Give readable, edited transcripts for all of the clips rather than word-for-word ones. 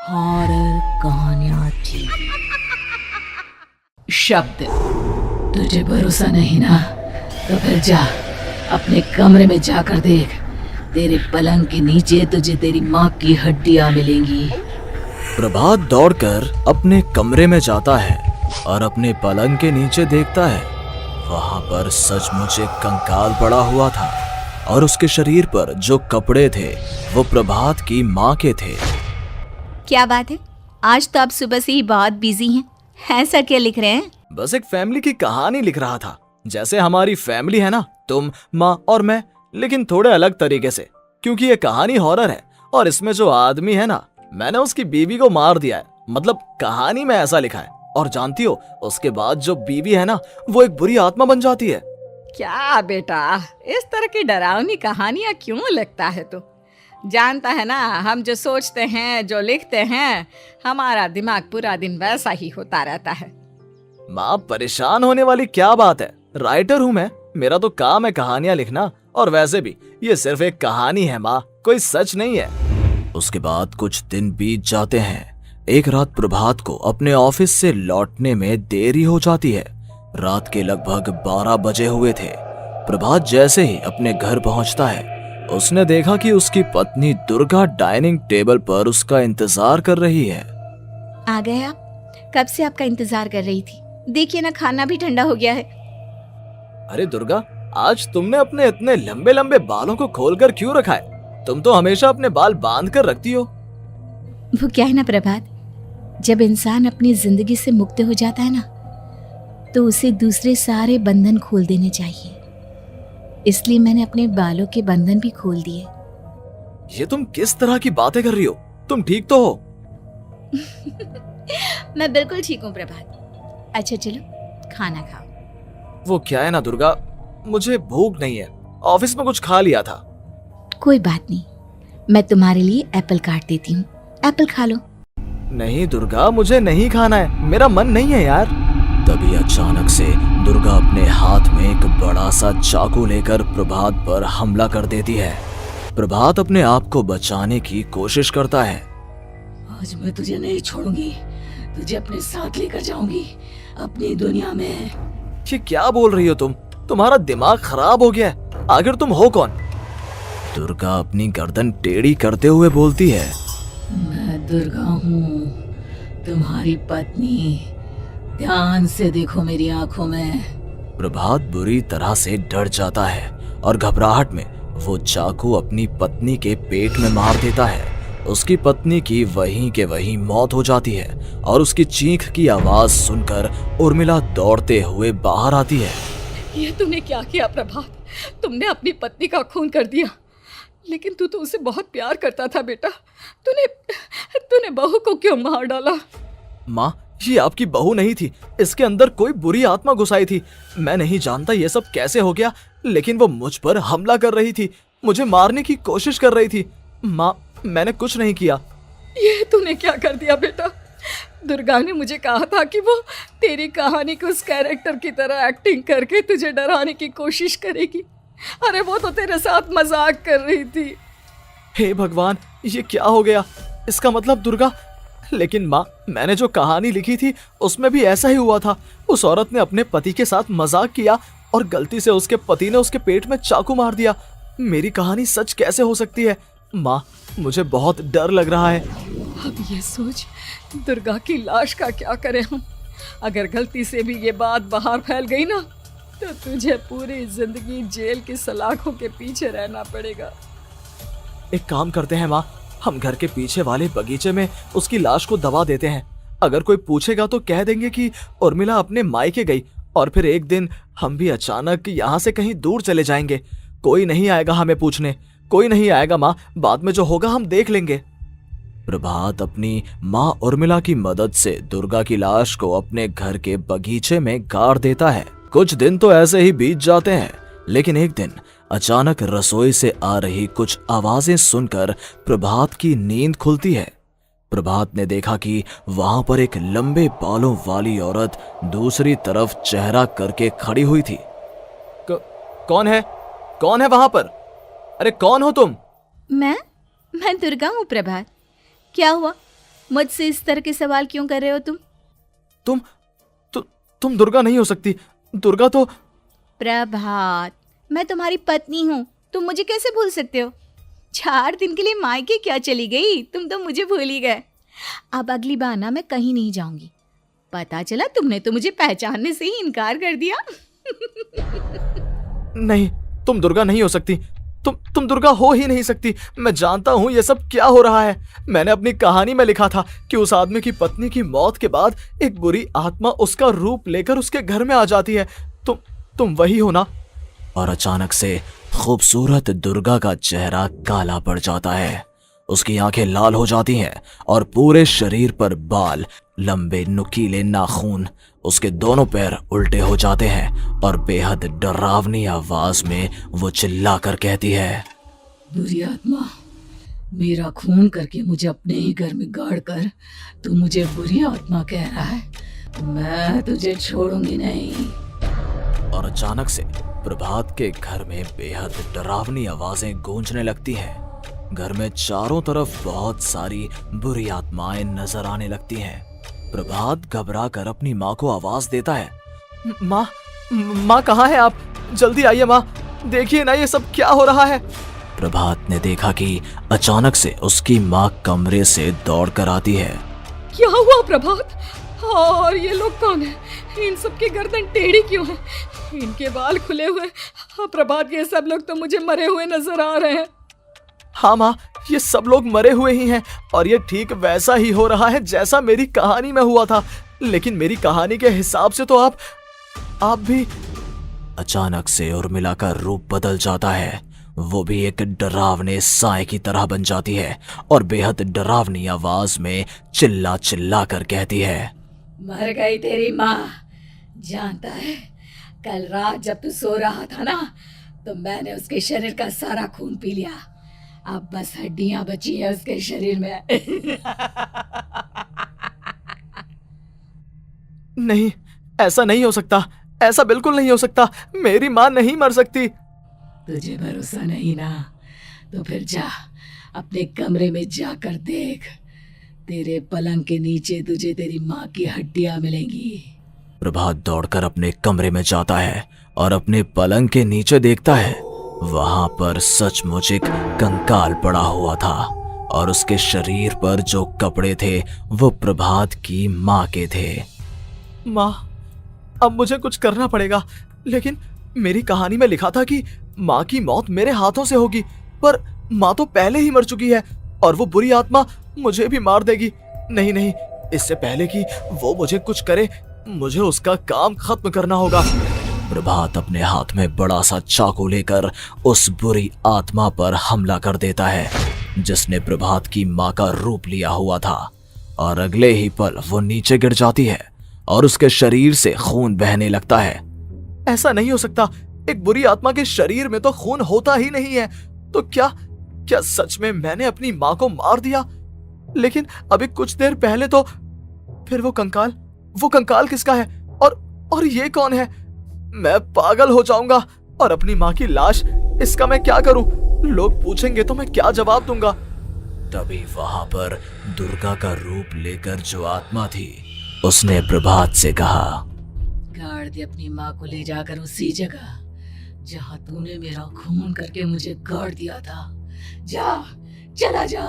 Horror कहानियां TV. शब्द, तुझे भरोसा नहीं ना, तो फिर जा अपने कमरे में जाकर देख। तेरे पलंग के नीचे तुझे तेरी माँ की हड्डियां मिलेंगी। प्रभात दौड़कर अपने कमरे में जाता है और अपने पलंग के नीचे देखता है। वहां पर सचमुच एक कंकाल पड़ा हुआ था और उसके शरीर पर जो कपड़े थे वो प्रभात की माँ के थे। क्या बात है, आज तो आप सुबह से ही बहुत बिजी हैं। ऐसा क्या लिख रहे हैं? बस एक फैमिली की कहानी लिख रहा था। जैसे हमारी फैमिली है ना, तुम, माँ और मैं, लेकिन थोड़े अलग तरीके से, क्योंकि ये कहानी हॉरर है और इसमें जो आदमी है ना, मैंने उसकी बीवी को मार दिया है। मतलब कहानी में ऐसा लिखा है। और जानती हो, उसके बाद जो बीवी है ना, वो एक बुरी आत्मा बन जाती है। क्या बेटा, इस तरह की डरावनी कहानियां क्यों लिखता है तू? जानता है ना, हम जो सोचते हैं, जो लिखते हैं, हमारा दिमाग पूरा दिन वैसा ही होता रहता है। माँ, परेशान होने वाली क्या बात है? राइटर हूँ मैं, मेरा तो काम है कहानियां लिखना। और वैसे भी ये सिर्फ एक कहानी है माँ, कोई सच नहीं है। उसके बाद कुछ दिन बीत जाते हैं। एक रात प्रभात को अपने ऑफिस से लौटने में देरी हो जाती है। रात के लगभग 12 बजे हुए थे। प्रभात जैसे ही अपने घर पहुंचता है, उसने देखा कि उसकी पत्नी दुर्गा डाइनिंग टेबल पर उसका इंतजार कर रही है। आ गए आप? कब से आपका इंतजार कर रही थी। देखिए ना, खाना भी ठंडा हो गया है। अरे दुर्गा, आज तुमने अपने इतने लंबे लंबे बालों को खोलकर क्यों रखा है? तुम तो हमेशा अपने बाल बांध कर रखती हो। वो क्या है ना प्रभात, जब इंसान अपनी जिंदगी से मुक्त हो जाता है ना, तो उसे दूसरे सारे बंधन खोल देने चाहिए। इसलिए मैंने अपने बालों के बंधन भी खोल दिए। ये तुम किस तरह की बातें कर रही हो? तुम ठीक तो हो? मैं बिल्कुल ठीक हूँ प्रभात। अच्छा चलो खाना खाओ। वो क्या है ना दुर्गा, मुझे भूख नहीं है। ऑफिस में कुछ खा लिया था। कोई बात नहीं, मैं तुम्हारे लिए एप्पल काट देती हूँ, एप्पल खा लो। नहीं दुर्गा, मुझे नहीं खाना है, मेरा मन नहीं है यार। तभी अचानक से दुर्गा अपने हाथ में एक बड़ा सा चाकू लेकर प्रभात पर हमला कर देती है। प्रभात अपने आप को बचाने की कोशिश करता है। आज मैं तुझे नहीं छोड़ूंगी, तुझे अपने साथ लेकर जाऊंगी अपनी दुनिया में। ये क्या बोल रही हो तुम? तुम्हारा दिमाग खराब हो गया है। आखिर तुम हो कौन? दुर्गा अपनी गर्दन टेढ़ी करते हुए बोलती है। मैं दुर्गा हूँ, तुम्हारी पत्नी। ध्यान से देखो मेरी आंखों में। प्रभात बुरी तरह से डर जाता है और घबराहट में वो चाकू अपनी पत्नी के पेट में मार देता है। उसकी पत्नी की वहीं के वहीं मौत हो जाती है और उसकी चीख की आवाज सुनकर उर्मिला दौड़ते हुए बाहर आती है। ये तूने क्या किया प्रभात? तुमने अपनी पत्नी का खून कर दिया। लेकिन तू तो उसे बहुत प्यार करता था बेटा। तूने बहू को क्यों मार डाला? माँ, ये आपकी बहू नहीं थी, इसके अंदर कोई बुरी आत्मा घुसाई थी। मैं नहीं जानता ये सब कैसे हो गया, लेकिन वो मुझ पर हमला कर रही थी, मुझे मारने की कोशिश कर रही थी। माँ, मैंने कुछ नहीं किया। ये तूने क्या कर दिया बेटा? दुर्गा ने मुझे कहा था कि वो तेरी कहानी को उस कैरेक्टर की तरह एक्टिंग करके तुझे डराने की कोशिश करेगी। अरे वो तो तेरे साथ मजाक कर रही थी। हे भगवान, ये क्या हो गया? इसका मतलब दुर्गा। लेकिन माँ, मैंने जो कहानी लिखी थी उसमें भी ऐसा ही हुआ था। उस औरत ने अपने पति के साथ मजाक किया और गलती से उसके पति ने उसके पेट में चाकू मार दिया। मेरी कहानी सच कैसे हो सकती है? माँ, मुझे बहुत डर लग रहा है। अब ये सोच, दुर्गा की लाश का क्या करें हम? अगर गलती से भी ये बात बाहर फैल गई ना, तो तुझे पूरी जिंदगी जेल की सलाखों के पीछे रहना पड़ेगा। एक काम करते हैं माँ, हम घर के पीछे वाले बगीचे में उसकी लाश को दबा देते हैं। अगर कोई पूछेगा तो कह देंगे कि उर्मिला अपने मायके गई और फिर एक दिन हम भी अचानक यहाँ से कहीं दूर चले जाएंगे। कोई नहीं आएगा हमें पूछने, कोई नहीं आएगा माँ, बाद में जो होगा हम देख लेंगे। प्रभात अपनी माँ उर्मिला की मदद से दुर्गा की लाश को अपने घर के बगीचे में गाड़ देता है। कुछ दिन तो ऐसे ही बीत जाते हैं, लेकिन एक दिन अचानक रसोई से आ रही कुछ आवाजें सुनकर प्रभात की नींद खुलती है। प्रभात ने देखा कि वहां पर एक लंबे बालों वाली औरत दूसरी तरफ चेहरा करके खड़ी हुई थी। कौन है? कौन है वहां पर? अरे कौन हो तुम? मैं दुर्गा हूँ प्रभात। क्या हुआ? मुझसे इस तरह के सवाल क्यों कर रहे हो तुम? तुम दुर्गा नहीं हो सकती। दुर्गा तो प्रभात, मैं तुम्हारी पत्नी हूँ, तुम मुझे कैसे भूल सकते हो? 4 दिन के लिए मायके क्या चली गई, तुम तो मुझे भूल ही गए। अब अगली बार ना मैं कहीं नहीं जाऊंगी। पता चला तुमने तो मुझे पहचानने से ही इनकार कर दिया। नहीं, तुम दुर्गा नहीं हो सकती। तुम दुर्गा हो ही नहीं सकती। मैं जानता हूं ये सब क्या हो रहा है। मैंने अपनी कहानी में लिखा था कि उस आदमी की पत्नी की मौत के बाद एक बुरी आत्मा उसका रूप लेकर उसके घर में आ जाती है। तुम वही हो ना? और अचानक से खूबसूरत दुर्गा का चेहरा काला पड़ जाता है। उसकी आंखें लाल हो जाती हैं और पूरे शरीर पर बाल, लंबे नुकीले नाखून, उसके दोनों पैर उल्टे हो जाते हैं और बेहद डरावनी आवाज में वो चिल्लाकर कहती है, बुरी आत्मा, मेरा खून करके मुझे अपने ही घर में गाड़ कर तू मुझे बुरी आत्मा कह रहा है? मैं तुझे छोड़ूंगी नहीं। और अचानक से प्रभात के घर में बेहद डरावनी आवाजें गूंजने लगती हैं। घर में चारों तरफ बहुत सारी बुरी आत्माएं नजर आने लगती हैं। प्रभात घबरा कर अपनी माँ को आवाज देता है, माँ कहाँ है आप? जल्दी आइए माँ, देखिए ना ये सब क्या हो रहा है। प्रभात ने देखा कि अचानक से उसकी माँ कमरे से दौड़ कर आती है। क्या हुआ प्रभात? और ये लोग कौन है? इन सब की गर्दन टेढ़ी क्यों है? इनके बाल खुले हुए। प्रभात, ये सब लोग तो मुझे मरे हुए नजर आ रहे हैं। हाँ माँ, ये सब लोग मरे हुए ही हैं और ये ठीक वैसा ही हो रहा है जैसा मेरी कहानी में हुआ था। लेकिन मेरी कहानी के हिसाब से तो आप भी। अचानक से उर्मिला का रूप बदल जाता है। वो भी एक डरावने साए की तरह बन जाती है और बेहद डरावनी आवाज में चिल्ला चिल्ला कर कहती है, मर गई तेरी माँ। जानता है, कल रात जब तू सो रहा था ना, तो मैंने उसके शरीर का सारा खून पी लिया। अब बस हड्डियां बची है उसके शरीर में। नहीं, ऐसा नहीं हो सकता। ऐसा बिल्कुल नहीं हो सकता। मेरी माँ नहीं मर सकती। तुझे भरोसा नहीं ना? तो फिर जा, अपने कमरे में जाकर देख। तेरे पलंग के नीचे तुझे तेरी माँ की हड्डियां मिलेंगी। प्रभात दौड़कर अपने कमरे में जाता है और अपने पलंग के नीचे देखता है। वहां पर सचमुच एक कंकाल पड़ा हुआ था और उसके शरीर पर जो कपड़े थे वो प्रभात की माँ के थे। माँ, अब मुझे कुछ करना पड़ेगा। लेकिन मेरी कहानी में लिखा था कि माँ की मौत मेरे हाथों से होगी, पर माँ तो पहले ही मर चुकी है और वो बुरी आत्मा मुझे भी मार देगी। नहीं, इससे पहले कि वो मुझे कुछ करे, मुझे उसका काम खत्म करना होगा। प्रभात अपने हाथ में बड़ा सा चाकू लेकर उस बुरी आत्मा पर हमला कर देता है जिसने प्रभात की माँ का रूप लिया हुआ था, और अगले ही पल वो नीचे गिर जाती है और उसके शरीर से खून बहने लगता है। ऐसा नहीं हो सकता। एक बुरी आत्मा के शरीर में तो खून होता ही नहीं है। तो क्या सच में मैंने अपनी माँ को मार दिया? लेकिन अभी कुछ देर पहले तो फिर वो कंकाल किसका है? और ये कौन है? मैं पागल हो जाऊंगा। और अपनी माँ की लाश, इसका मैं क्या करूं? लोग पूछेंगे तो मैं क्या जवाब दूंगा? तभी वहां पर दुर्गा का रूप लेकर जो आत्मा थी उसने प्रभात से कहा, गाड़ दे अपनी माँ को ले जाकर उसी जगह जहाँ तूने मेरा खून करके मुझे गाड़ दिया था। जा, चला जा।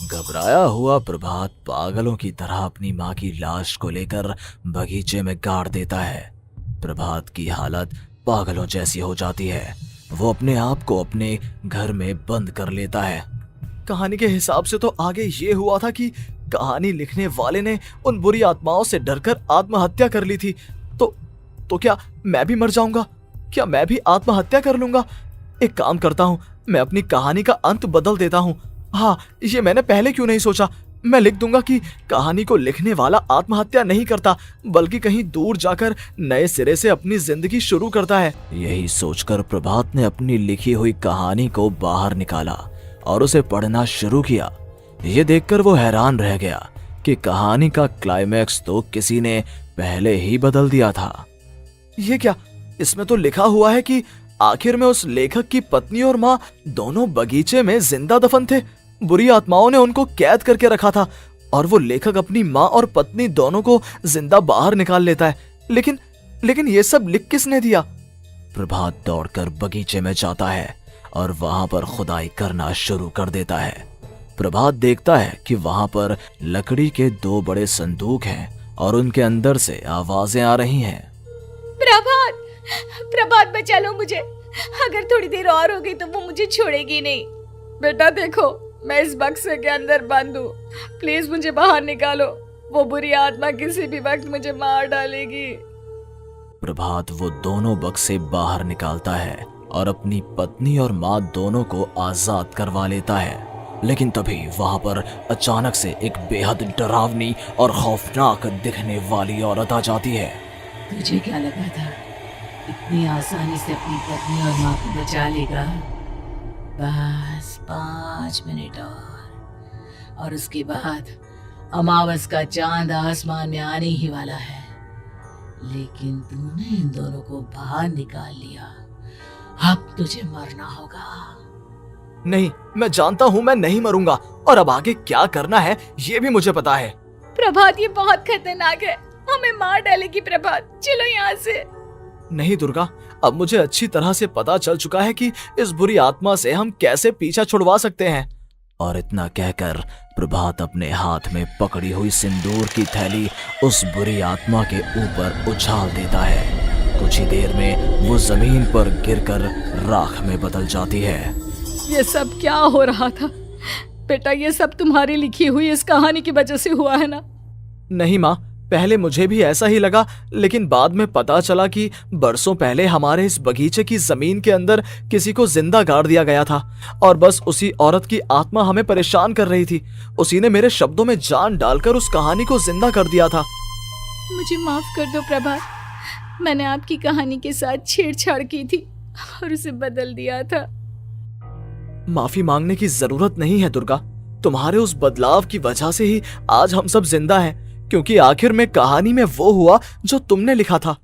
घबराया हुआ प्रभात पागलों की तरह अपनी माँ की लाश को लेकर बगीचे में गाड़ देता है। प्रभात की हालत पागलों जैसी हो जाती है। वो अपने आप को अपने घर में बंद कर लेता है। कहानी के हिसाब से तो आगे ये हुआ था कि कहानी लिखने वाले ने उन बुरी आत्माओं से डरकर आत्महत्या कर ली थी। तो क्या मैं भी मर जाऊंगा? क्या मैं भी आत्महत्या कर लूंगा? एक काम करता हूँ, मैं अपनी कहानी का अंत बदल देता हूँ। हाँ, ये मैंने पहले क्यों नहीं सोचा। मैं लिख दूंगा कि कहानी को लिखने वाला आत्महत्या नहीं करता, बल्कि कहीं दूर जाकर नए सिरे से अपनी जिंदगी शुरू करता है। यही सोचकर प्रभात ने अपनी लिखी हुई कहानी को बाहर निकाला और उसे पढ़ना शुरू किया। ये देखकर वो हैरान रह गया कि कहानी का क्लाइमैक्स तो किसी ने पहले ही बदल दिया था। ये क्या? इसमें तो लिखा हुआ है कि आखिर में उस लेखक की पत्नी और माँ दोनों बगीचे में जिंदा दफन थे। बुरी आत्माओं ने उनको कैद करके रखा था और वो लेखक अपनी माँ और पत्नी दोनों को जिंदा बाहर निकाल लेता है। लेकिन ये सब लिख किसने दिया? प्रभात दौड़कर बगीचे में जाता है और वहां पर खुदाई करना शुरू कर देता है। प्रभात देखता है कि वहां पर लकड़ी के 2 बड़े संदूक हैं और उनके अंदर से आवाजें आ रही हैं। प्रभात, प्रभात बचा लो मुझे, अगर थोड़ी देर और हो गई तो वो मुझे छोड़ेगी नहीं। बेटा देखो, मैं इस बक्से के अंदर बंद हूँ, प्लीज मुझे बाहर निकालो, वो बुरी आत्मा किसी भी वक्त मुझे मार डालेगी। प्रभात वो दोनों बक्से बाहर निकालता है और अपनी पत्नी और माँ दोनों को आजाद करवा लेता है। लेकिन तभी वहां पर अचानक से एक बेहद डरावनी और खौफनाक दिखने वाली औरत आ जाती है। तुझे क्या लगा था इतनी आसानी से अपनी पत्नी और माँ को बचा लेगा? बस 5 मिनट और उसके बाद अमावस का चांद आसमान में आने ही वाला है। लेकिन तूने इन दोनों को बाहर निकाल लिया, अब तुझे मरना होगा। नहीं, मैं जानता हूँ मैं नहीं मरूंगा, और अब आगे क्या करना है ये भी मुझे पता है। प्रभात, ये बहुत खतरनाक है, हमें मार डालेगी। प्रभात, चलो यहाँ से। नहीं दुर्गा, अब मुझे अच्छी तरह से पता चल चुका है कि इस बुरी आत्मा से हम कैसे पीछा छुड़वा सकते हैं। और इतना कहकर प्रभात अपने हाथ में पकड़ी हुई सिंदूर की थैली उस बुरी आत्मा के ऊपर उछाल देता है। कुछ ही देर में वो जमीन पर गिरकर राख में बदल जाती है। ये सब क्या हो रहा था बेटा? ये सब तुम्हारी लिखी हुई इस कहानी की वजह से हुआ है ना? नहीं माँ, पहले मुझे भी ऐसा ही लगा, लेकिन बाद में पता चला कि बरसों पहले हमारे इस बगीचे की जमीन के अंदर किसी को जिंदा गाड़ दिया गया था और बस उसी औरत की आत्मा हमें परेशान कर रही थी। उसी ने मेरे शब्दों में जान डालकर उस कहानी को जिंदा कर दिया था। मुझे माफ कर दो प्रभात, मैंने आपकी कहानी के साथ छेड़छाड़ की थी और उसे बदल दिया था। माफी मांगने की जरूरत नहीं है दुर्गा, तुम्हारे उस बदलाव की वजह से ही आज हम सब जिंदा हैं, क्योंकि आखिर में कहानी में वो हुआ जो तुमने लिखा था।